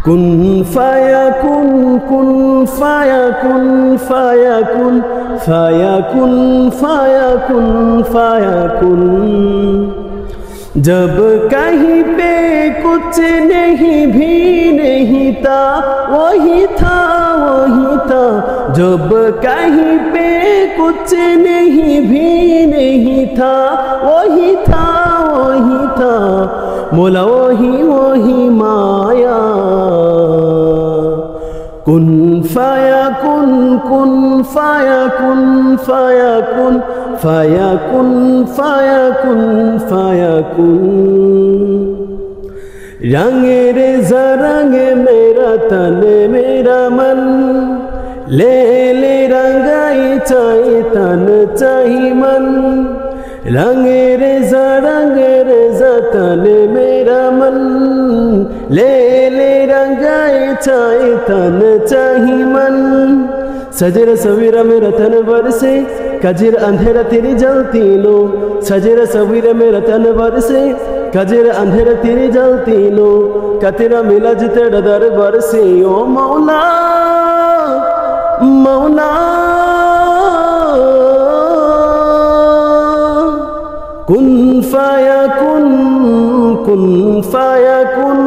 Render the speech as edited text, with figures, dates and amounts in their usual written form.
কুন ফায়াকুন কুন ফায়াকুন ফায়াকুন ফায়াকুন ফায়াকুन फायाकुन जब कहीं पे कुछ नहीं भी नहीं था वही था वही था जब कहीं पे कुछ नहीं भी नहीं था वही था वही था मोला वही वही माया कुन फायाकुन कुन फायाकुन फायाकुन फायाकुन फायाकुन फायाकुन रंगे रेज़ा रंगे मेरा तन मेरा मन ले ले रंगाई चाहे तन चाहे मन रंगे रेज़ा तन मेरा मन ले ले रंगाई चाहे तन चाहे मन सजर सवेरा मेरा तन बरसे कजर अंधेरा तेरी जलती लो सजर सवेरा मेरा तन बरसे कजर अंधेरा तेरी जलती लो कतेरा मिला जितेरा दर बरसे ओ मौला मौला कुन फायाकुन